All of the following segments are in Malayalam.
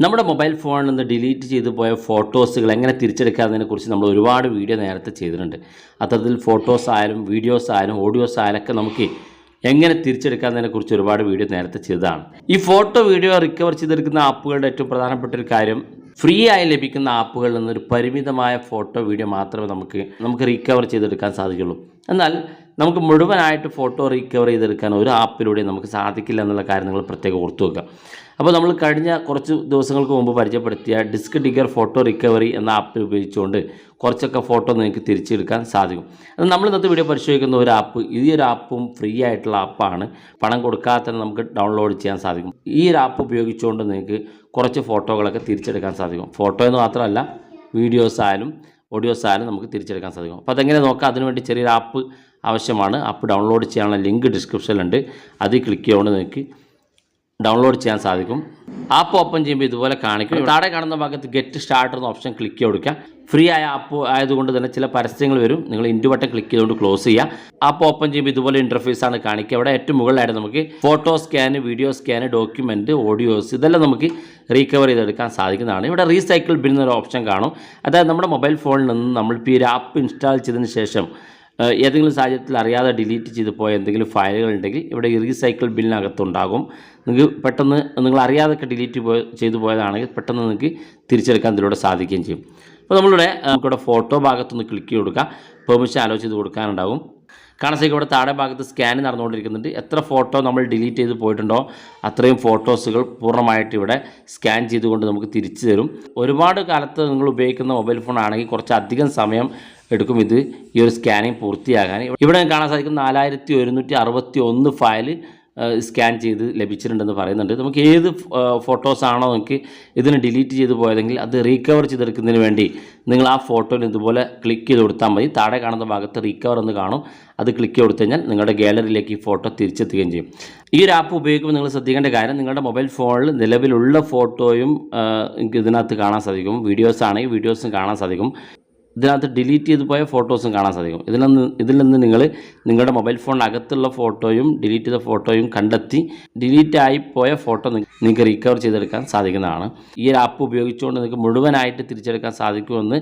നമ്മുടെ മൊബൈൽ ഫോണിൽ നിന്ന് ഡിലീറ്റ് ചെയ്തു പോയ ഫോട്ടോസുകൾ എങ്ങനെ തിരിച്ചെടുക്കാമെന്നതിനെക്കുറിച്ച് നമ്മൾ ഒരുപാട് വീഡിയോ നേരത്തെ ചെയ്തിട്ടുണ്ട്. അത്തരത്തിൽ ഫോട്ടോസ് ആയാലും വീഡിയോസ് ആയാലും ഓഡിയോസ് ആയാലൊക്കെ നമുക്ക് എങ്ങനെ തിരിച്ചെടുക്കാമെന്നതിനെക്കുറിച്ച് ഒരുപാട് വീഡിയോ നേരത്തെ ചെയ്തതാണ്. ഈ ഫോട്ടോ വീഡിയോ റിക്കവർ ചെയ്തെടുക്കുന്ന ആപ്പുകളുടെ ഏറ്റവും പ്രധാനപ്പെട്ട ഒരു കാര്യം, ഫ്രീ ആയി ലഭിക്കുന്ന ആപ്പുകളിൽ നിന്നൊരു പരിമിതമായ ഫോട്ടോ വീഡിയോ മാത്രമേ നമുക്ക് റിക്കവർ ചെയ്തെടുക്കാൻ സാധിക്കുള്ളൂ. എന്നാൽ നമുക്ക് മുഴുവനായിട്ട് ഫോട്ടോ റിക്കവർ ചെയ്തെടുക്കാൻ ഒരു ആപ്പിലൂടെ നമുക്ക് സാധിക്കില്ല എന്നുള്ള കാര്യം നിങ്ങൾ പ്രത്യേകം ഓർത്തു വെക്കുക. അപ്പോൾ നമ്മൾ കഴിഞ്ഞ കുറച്ച് ദിവസങ്ങൾക്ക് മുമ്പ് പരിചയപ്പെടുത്തിയ ഡിസ്ക് ഡിഗർ ഫോട്ടോ റിക്കവറി എന്ന ആപ്പ് ഉപയോഗിച്ചുകൊണ്ട് കുറച്ചൊക്കെ ഫോട്ടോ നിങ്ങൾക്ക് തിരിച്ചെടുക്കാൻ സാധിക്കും. അത് നമ്മൾ ഇന്നത്തെ വീഡിയോ പരിശോധിക്കുന്ന ഒരു ആപ്പ്, ഈ ഒരു ആപ്പും ഫ്രീ ആയിട്ടുള്ള ആപ്പാണ്. പണം കൊടുക്കാതെ തന്നെ നമുക്ക് ഡൗൺലോഡ് ചെയ്യാൻ സാധിക്കും. ഈ ഒരു ആപ്പ് ഉപയോഗിച്ചുകൊണ്ട് നിങ്ങൾക്ക് കുറച്ച് ഫോട്ടോകളൊക്കെ തിരിച്ചെടുക്കാൻ സാധിക്കും. ഫോട്ടോ എന്ന് മാത്രമല്ല, വീഡിയോസ് ആയാലും ഓഡിയോസ് ആയാലും നമുക്ക് തിരിച്ചെടുക്കാൻ സാധിക്കും. അപ്പോൾ അതെങ്ങനെ നോക്കാം, അതിനുവേണ്ടി ചെറിയൊരു ആപ്പ് ആവശ്യമാണ്. ആപ്പ് ഡൗൺലോഡ് ചെയ്യാനുള്ള ലിങ്ക് ഡിസ്ക്രിപ്ഷനിലുണ്ട്. അതിൽ ക്ലിക്ക് ചെയ്തുകൊണ്ട് നിങ്ങൾക്ക് ഡൗൺലോഡ് ചെയ്യാൻ സാധിക്കും. ആപ്പ് ഓപ്പൺ ചെയ്യുമ്പോൾ ഇതുപോലെ കാണിക്കും. താഴെ കാണുന്ന ഭാഗത്ത് ഗെറ്റ് സ്റ്റാർട്ടർ എന്ന ഓപ്ഷൻ ക്ലിക്ക് ചെയ്ത് കൊടുക്കുക. ഫ്രീ ആയ ആപ്പ് ആയതുകൊണ്ട് തന്നെ ചില പരസ്യങ്ങൾ വരും. നിങ്ങൾ ഇൻഡു ബട്ടൺ ക്ലിക്ക് ചെയ്തുകൊണ്ട് ക്ലോസ് ചെയ്യുക. ആപ്പ് ഓപ്പൺ ചെയ്യുമ്പോൾ ഇതുപോലെ ഇൻ്റർഫേസാണ് കാണിക്കുക. അവിടെ ഏറ്റവും മുകളിലായിട്ട് നമുക്ക് photo scan, video scan, document, audios ഇതെല്ലാം നമുക്ക് റീകവർ ചെയ്തെടുക്കാൻ സാധിക്കുന്നതാണ്. ഇവിടെ റീസൈക്കിൾ ബിൻ എന്നൊരു ഓപ്ഷൻ കാണും. അതായത് നമ്മുടെ മൊബൈൽ ഫോണിൽ നിന്ന് നമ്മളിപ്പോൾ ഈ ഒരു ആപ്പ് ഇൻസ്റ്റാൾ ചെയ്തതിന് ശേഷം ഏതെങ്കിലും സാഹചര്യത്തിൽ അറിയാതെ ഡിലീറ്റ് ചെയ്ത് പോയ എന്തെങ്കിലും ഫയലുകൾ ഉണ്ടെങ്കിൽ ഇവിടെ ഈ റീസൈക്കിൾ ബില്ലിനകത്തുണ്ടാകും. നിങ്ങൾക്ക് പെട്ടെന്ന് നിങ്ങൾ അറിയാതൊക്കെ ഡിലീറ്റ് ചെയ്തു പോയതാണെങ്കിൽ പെട്ടെന്ന് നിങ്ങൾക്ക് തിരിച്ചെടുക്കാൻ ഇതിലൂടെ സാധിക്കുകയും ചെയ്യും. അപ്പോൾ നമ്മളിവിടെ നമുക്കിവിടെ ഫോട്ടോ ഭാഗത്തൊന്ന് ക്ലിക്ക് ചെയ്ത് കൊടുക്കുക. പെർമിഷൻ അലോ ചെയ്ത് കൊടുക്കാനുണ്ടാകും. കാണാൻ സാധിക്കും ഇവിടെ താഴെ ഭാഗത്ത് സ്കാൻ നടന്നുകൊണ്ടിരിക്കുന്നുണ്ട്. എത്ര ഫോട്ടോ നമ്മൾ ഡിലീറ്റ് ചെയ്ത് പോയിട്ടുണ്ടോ അത്രയും ഫോട്ടോസുകൾ പൂർണ്ണമായിട്ട് ഇവിടെ സ്കാൻ ചെയ്തുകൊണ്ട് നമുക്ക് തിരിച്ചു തരും. ഒരുപാട് കാലത്ത് നിങ്ങൾ ഉപയോഗിക്കുന്ന മൊബൈൽ ഫോൺ ആണെങ്കിൽ കുറച്ചധികം സമയം എടുക്കും ഈ ഒരു സ്കാനിങ് പൂർത്തിയാകാൻ. ഇവിടെ കാണാൻ സാധിക്കും 4161 ഫയൽ സ്കാൻ ചെയ്ത് ലഭിച്ചിട്ടുണ്ടെന്ന് പറയുന്നുണ്ട്. നമുക്ക് ഏത് ഫോട്ടോസാണോ നിങ്ങൾക്ക് ഇതിന് ഡിലീറ്റ് ചെയ്ത് പോയതെങ്കിൽ അത് റീകവർ ചെയ്തെടുക്കുന്നതിന് വേണ്ടി നിങ്ങൾ ആ ഫോട്ടോയിൽ ഇതുപോലെ ക്ലിക്ക് ചെയ്ത് കൊടുത്താൽ മതി. താഴെ കാണുന്ന ഭാഗത്ത് റീകവർ എന്ന് കാണും. അത് ക്ലിക്ക് ചെയ്ത് കൊടുത്തു കഴിഞ്ഞാൽ നിങ്ങളുടെ ഗാലറിയിലേക്ക് ഈ ഫോട്ടോ തിരിച്ചെത്തുകയും ചെയ്യും. ഈ ഒരു ആപ്പ് ഉപയോഗിക്കുമ്പോൾ നിങ്ങൾ ശ്രദ്ധിക്കേണ്ട കാര്യം, നിങ്ങളുടെ മൊബൈൽ ഫോണിൽ നിലവിലുള്ള ഫോട്ടോയും ഇതിനകത്ത് കാണാൻ സാധിക്കും. വീഡിയോസ് ആണെങ്കിൽ വീഡിയോസും കാണാൻ സാധിക്കും. ഇതിനകത്ത് ഡിലീറ്റ് ചെയ്ത് പോയ ഫോട്ടോസും കാണാൻ സാധിക്കും. ഇതിൽ നിന്ന് നിങ്ങൾ നിങ്ങളുടെ മൊബൈൽ ഫോണിനകത്തുള്ള ഫോട്ടോയും ഡിലീറ്റ് ചെയ്ത ഫോട്ടോയും കണ്ടെത്തി ഡിലീറ്റ് ആയി പോയ ഫോട്ടോ നിങ്ങൾക്ക് റിക്കവർ ചെയ്തെടുക്കാൻ സാധിക്കുന്നതാണ്. ഈ ഒരു ആപ്പ് ഉപയോഗിച്ചുകൊണ്ട് നിങ്ങൾക്ക് മുഴുവനായിട്ട് തിരിച്ചെടുക്കാൻ സാധിക്കുമെന്ന്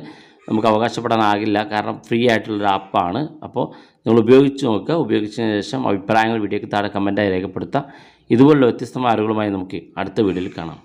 നമുക്ക് അവകാശപ്പെടാനാകില്ല. കാരണം ഫ്രീ ആയിട്ടുള്ളൊരു ആപ്പാണ്. അപ്പോൾ നിങ്ങൾ ഉപയോഗിച്ച് നോക്കുക. ഉപയോഗിച്ചതിന് ശേഷം അഭിപ്രായങ്ങൾ വീഡിയോയ്ക്ക് താഴെ കമൻറ്റായി രേഖപ്പെടുത്താം. ഇതുപോലുള്ള വ്യത്യസ്തമായ അറിവുകളുമായി നമുക്ക് അടുത്ത വീഡിയോയിൽ കാണാം.